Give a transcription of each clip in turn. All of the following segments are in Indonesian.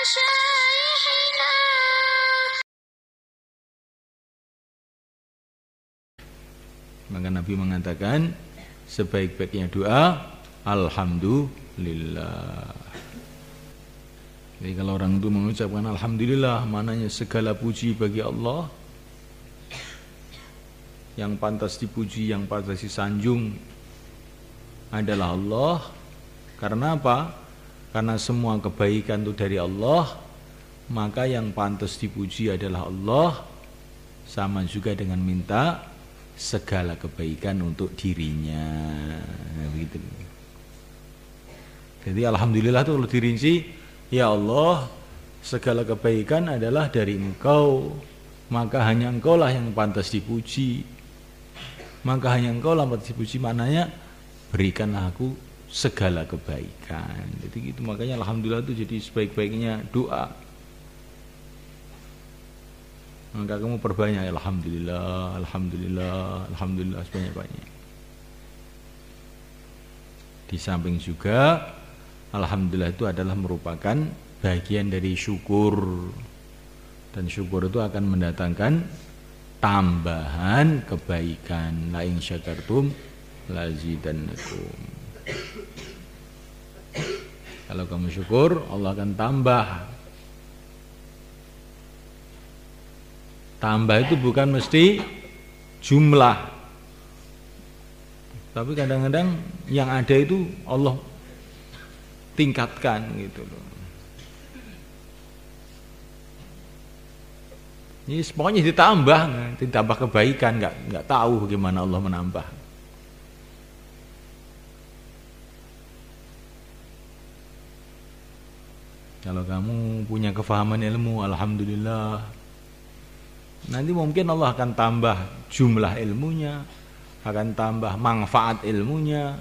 مشايخنا. Maka Nabi mengatakan sebaik-baiknya doa alhamdulillah. Jadi kalau orang itu mengucapkan alhamdulillah, maknanya segala puji bagi Allah, yang pantas dipuji, yang pantas disanjung adalah Allah. Karena apa? Karena semua kebaikan itu dari Allah, maka yang pantas dipuji adalah Allah. Sama juga dengan minta segala kebaikan untuk dirinya. Nah, begitu. Jadi alhamdulillah itu kalau dirinci, ya Allah, segala kebaikan adalah dari Engkau, maka hanya Engkau lah yang pantas dipuji. Maka hanya Engkau lah pantas dipuji, maknanya berikanlah aku segala kebaikan. Jadi gitu, makanya alhamdulillah itu jadi sebaik-baiknya doa. Maka kamu perbanyak alhamdulillah, alhamdulillah, alhamdulillah sebanyak-banyak. Di samping juga alhamdulillah itu adalah merupakan bagian dari syukur, dan syukur itu akan mendatangkan tambahan kebaikan. La in syakartum lazidannakum. Kalau kamu syukur, Allah akan tambah. Tambah itu bukan mesti jumlah, tapi kadang-kadang yang ada itu Allah tingkatkan gitu loh. Ini pokoknya ditambah kebaikan, nggak tahu bagaimana Allah menambah. Kalau kamu punya kefahaman ilmu, alhamdulillah, nanti mungkin Allah akan tambah jumlah ilmunya, akan tambah manfaat ilmunya,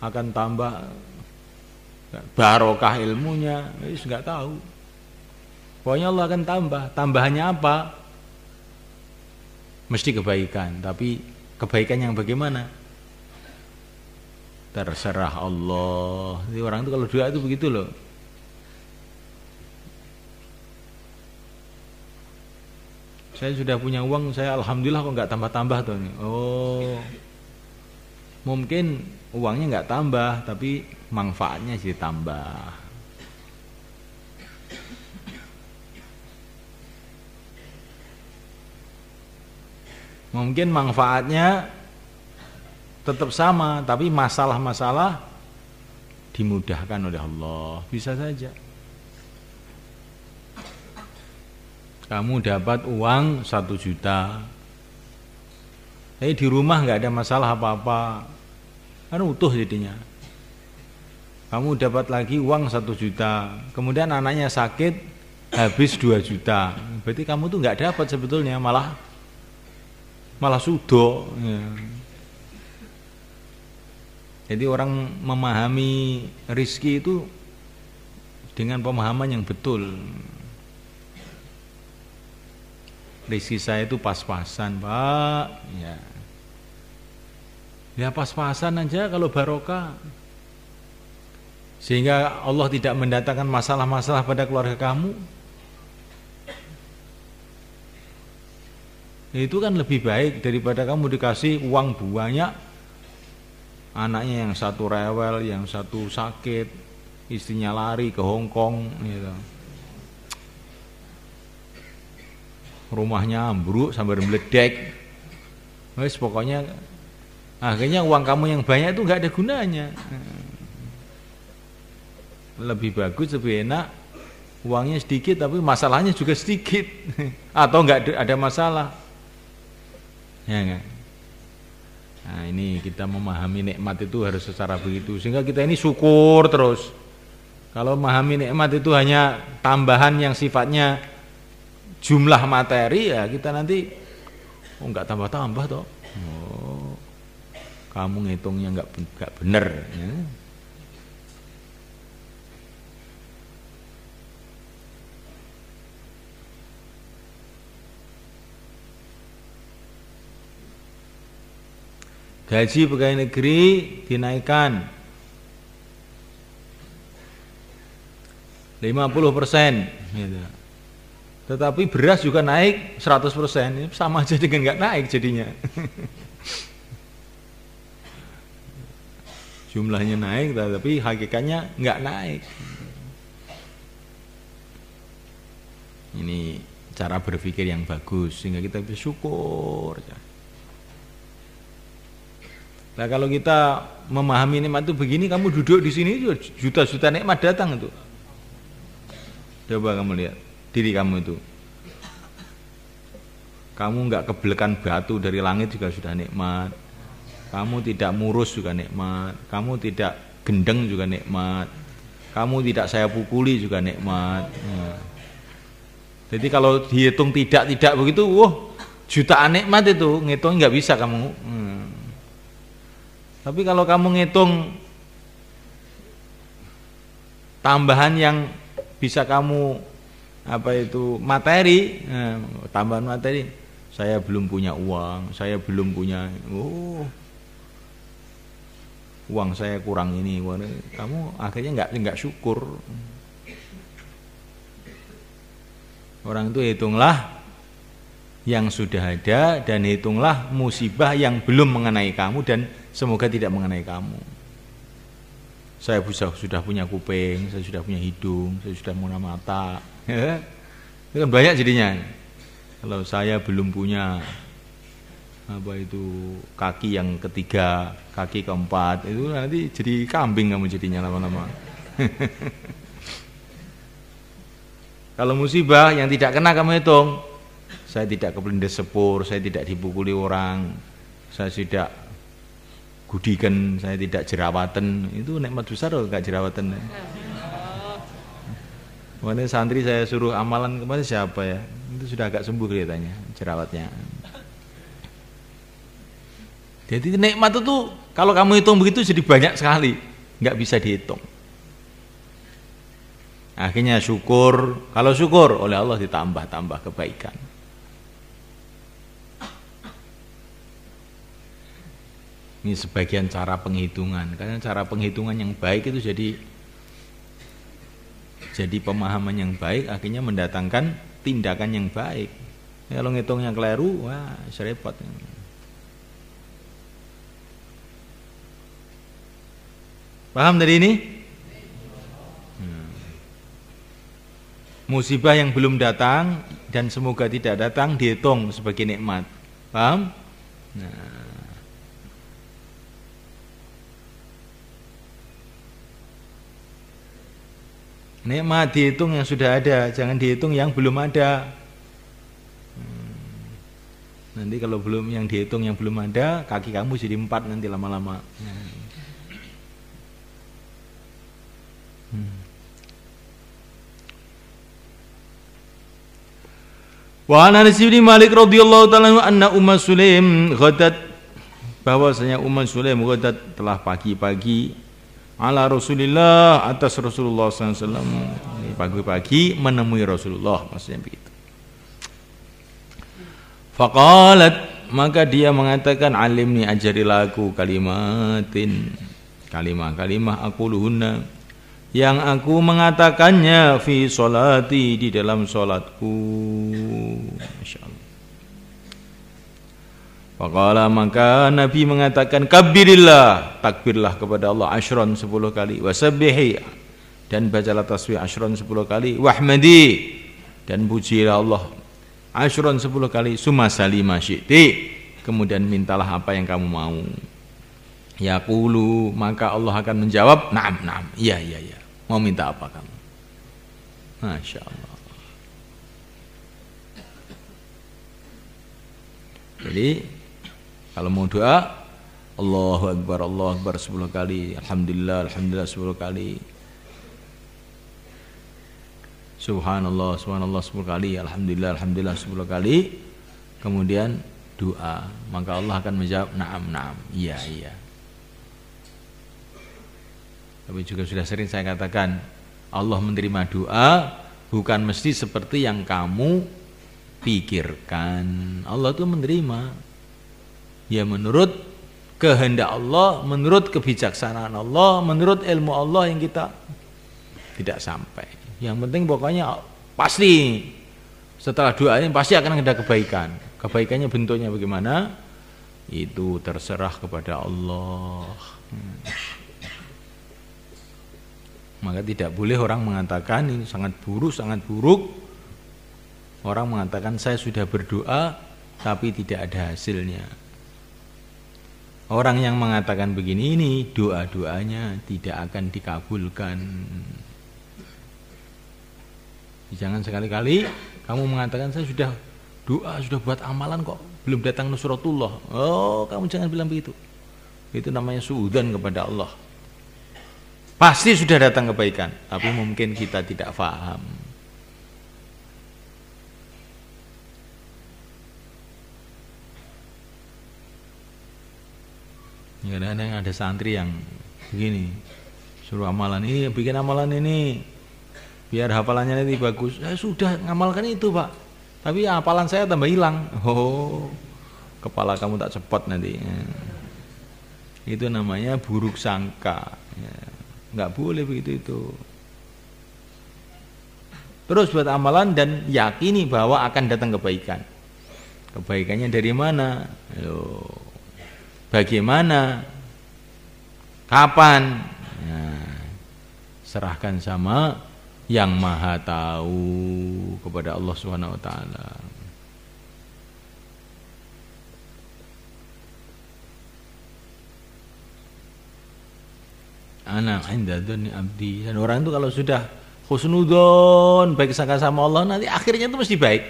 akan tambah barokah ilmunya, nggak tahu. Pokoknya Allah akan tambah. Tambahannya apa? Mesti kebaikan, tapi kebaikan yang bagaimana? Terserah Allah. Jadi orang itu kalau doa itu begitu loh. Saya sudah punya uang, saya alhamdulillah kok nggak tambah-tambah tuh nih. Oh, mungkin uangnya nggak tambah, tapi manfaatnya sih tambah. Mungkin manfaatnya tetap sama, tapi masalah-masalah dimudahkan oleh Allah. Bisa saja. Kamu dapat uang 1 juta, tapi di rumah nggak ada masalah apa-apa, kan utuh jadinya. Kamu dapat lagi uang 1 juta, kemudian anaknya sakit, habis 2 juta, berarti kamu tuh nggak dapat sebetulnya, malah sudo. Ya. Jadi orang memahami rizki itu dengan pemahaman yang betul. Rizki saya itu pas-pasan, Pak. Ya pas-pasan aja kalau barokah. Sehingga Allah tidak mendatangkan masalah-masalah pada keluarga kamu. Itu kan lebih baik daripada kamu dikasih uang banyak, anaknya yang satu rewel, yang satu sakit, istrinya lari ke Hong Kong gitu. Rumahnya ambruk sampai meledek. Wes pokoknya akhirnya uang kamu yang banyak itu nggak ada gunanya. Lebih bagus, lebih enak uangnya sedikit tapi masalahnya juga sedikit atau nggak ada masalah. Ya enggak? Nah, ini kita memahami nikmat itu harus secara begitu sehingga kita ini syukur terus. Kalau memahami nikmat itu hanya tambahan yang sifatnya jumlah materi, ya kita nanti enggak tambah-tambah toh. Oh, kamu ngitungnya enggak benar ya. Gaji pegawai negeri dinaikkan. 50%, gitu. Tetapi beras juga naik 100%, sama aja dengan nggak naik jadinya. Jumlahnya naik, tapi hakikatnya nggak naik. Ini cara berpikir yang bagus sehingga kita bisa syukur. Nah kalau kita memahami nikmat itu begini, kamu duduk di sini juta-juta nikmat datang itu. Coba kamu lihat diri kamu itu. Kamu nggak kebelekan batu dari langit juga sudah nikmat. Kamu tidak murus juga nikmat. Kamu tidak gendeng juga nikmat. Kamu tidak saya pukuli juga nikmat. Nah. Jadi kalau dihitung tidak begitu, jutaan nikmat itu ngitung nggak bisa kamu. Tapi kalau kamu ngitung tambahan yang bisa kamu materi, tambahan materi, saya belum punya uang, saya belum punya, uang saya kurang ini, kamu akhirnya nggak syukur. Orang itu hitunglah yang sudah ada dan hitunglah musibah yang belum mengenai kamu dan semoga tidak mengenai kamu. Saya sudah punya kuping, saya sudah punya hidung, saya sudah punya mata. Itu kan banyak jadinya. Kalau saya belum punya kaki yang ketiga, kaki keempat, itu nanti jadi kambing kamu jadinya lama-lama. Kalau musibah yang tidak kena kamu hitung, saya tidak kepelindes sepur, saya tidak dipukuli orang, saya tidak gudikan, saya tidak jerawatan, itu nikmat besar loh, gak jerawatan. Kemarin santri saya suruh amalan kemarin siapa ya, itu sudah agak sembuh kelihatannya jerawatnya. Jadi nikmat itu kalau kamu hitung begitu jadi banyak sekali, nggak bisa dihitung. Akhirnya syukur, kalau syukur oleh Allah ditambah kebaikan. Ini sebagian cara penghitungan, karena cara penghitungan yang baik itu jadi pemahaman yang baik, akhirnya mendatangkan tindakan yang baik. Kalau ngitung yang keliru, wah serepot. Paham dari ini? Musibah yang belum datang dan semoga tidak datang dihitung sebagai nikmat. Paham? Nah. Nikmat dihitung yang sudah ada, jangan dihitung yang belum ada. Nanti kalau yang dihitung yang belum ada, kaki kamu jadi 4 nanti lama-lama. Wa an Anas bin Malik radhiyallahu ta'ala anna Ummu Sulaim ghadat, bahwasanya Ummu Sulaim ghadat telah pagi-pagi ala Rasulillah, atas Rasulullah SAW, pagi-pagi menemui Rasulullah, maksudnya begitu. Faqalat, maka dia mengatakan, alimni, ajarilah aku kalimatin, kalimah-kalimah aquluhunna, yang aku mengatakannya fi sholati, di dalam sholatku. Masyaallah. Faqala, maka Nabi mengatakan, kabbirillah, takbirlah kepada Allah asyran 10 kali, wasabbihi, dan bacalah tasbih asyran 10 kali, wahmadi, dan pujilah Allah asyran 10 kali, summa salima syi'ti, kemudian mintalah apa yang kamu mau. Yaqulu, maka Allah akan menjawab, na'am, iya. Mau minta apa kamu? Masya Allah. Jadi kalau mau doa, Allahu Akbar 10 kali, Alhamdulillah 10 kali, Subhanallah 10 kali, Alhamdulillah 10 kali, kemudian doa, maka Allah akan menjawab, na'am, iya. Tapi juga sudah sering saya katakan, Allah menerima doa bukan mesti seperti yang kamu pikirkan. Allah itu menerima ya menurut kehendak Allah, menurut kebijaksanaan Allah, menurut ilmu Allah yang kita tidak sampai. Yang penting pokoknya pasti setelah doa ini pasti akan ada kebaikan. Kebaikannya bentuknya bagaimana? Itu terserah kepada Allah. Maka tidak boleh orang mengatakan ini sangat buruk. Orang mengatakan saya sudah berdoa tapi tidak ada hasilnya. Orang yang mengatakan begini ini doa-doanya tidak akan dikabulkan. Jangan sekali-kali kamu mengatakan saya sudah doa, sudah buat amalan kok belum datang nusratullah. Oh, kamu jangan bilang begitu. Itu namanya suudzon kepada Allah. Pasti sudah datang kebaikan, tapi mungkin kita tidak paham. Kadang-kadang ada santri yang begini, suruh amalan ini, bikin amalan ini, biar hafalannya nanti bagus. Saya sudah ngamalkan itu Pak, tapi hafalan saya tambah hilang. Oh, kepala kamu tak cepat nanti. Itu namanya buruk sangka. Nggak boleh begitu itu. Terus buat amalan dan yakini bahwa akan datang kebaikan. Kebaikannya dari mana? Bagaimana? Kapan? Serahkan sama yang maha tahu kepada Allah Subhanahu wa ta'ala. Ana inda dzanni abdi. Dan orang itu kalau sudah husnudzon, baik sangka sama Allah, nanti akhirnya itu mesti baik.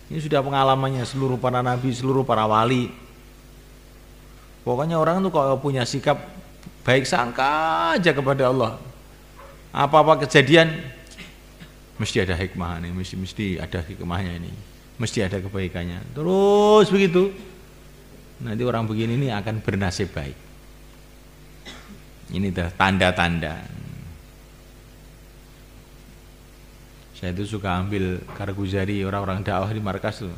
Ini sudah pengalamannya seluruh para nabi, seluruh para wali. Pokoknya orang itu kalau punya sikap baik sangka aja kepada Allah, apa-apa kejadian mesti ada hikmah nih, mesti ada hikmahnya ini, mesti ada kebaikannya. Terus begitu, nanti orang begini ini akan bernasib baik. Ini tanda-tanda. Saya itu suka ambil karguzari orang-orang dakwah di markas tuh.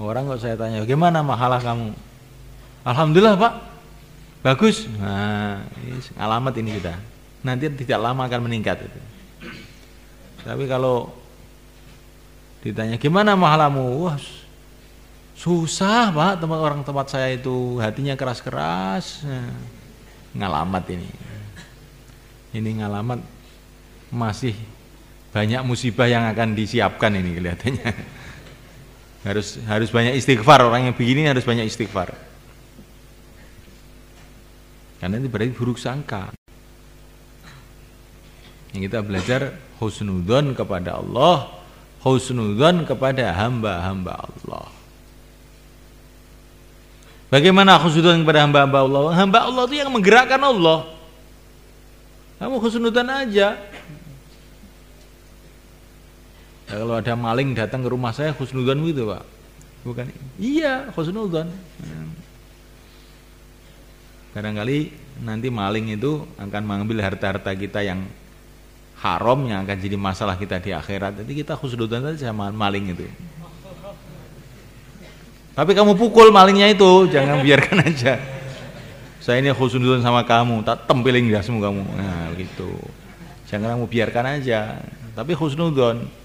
Orang kok saya tanya, "Gimana mahalah kamu?" "Alhamdulillah, Pak. Bagus." Nah, ini alamat ini kita. Nanti tidak lama akan meningkat itu. Tapi kalau ditanya, "Gimana mahalamu?" "Wah, susah, Pak. Tempat saya itu hatinya keras-keras." Nah, ngalamat ini ngalamat masih banyak musibah yang akan disiapkan ini kelihatannya. harus banyak istighfar, orang yang begini harus banyak istighfar, karena itu berarti buruk sangka. Yang kita belajar husnudzon kepada Allah, husnudzon kepada hamba-hamba Allah. Bagaimana husnudzon kepada hamba-hamba Allah? Hamba Allah itu yang menggerakkan Allah. Kamu husnudzon aja. Ya, kalau ada maling datang ke rumah saya husnudzon gitu Pak. Bukan? Iya, husnudzon. Kadang-kali nanti maling itu akan mengambil harta-harta kita yang haram, yang akan jadi masalah kita di akhirat. Jadi kita husnudzon saja sama maling itu. Tapi kamu pukul malingnya itu, jangan biarkan aja. Saya ini husnudzon sama kamu, tak tempeling dasmu kamu. Nah, gitu. Jangan kamu biarkan aja. Tapi husnudzon.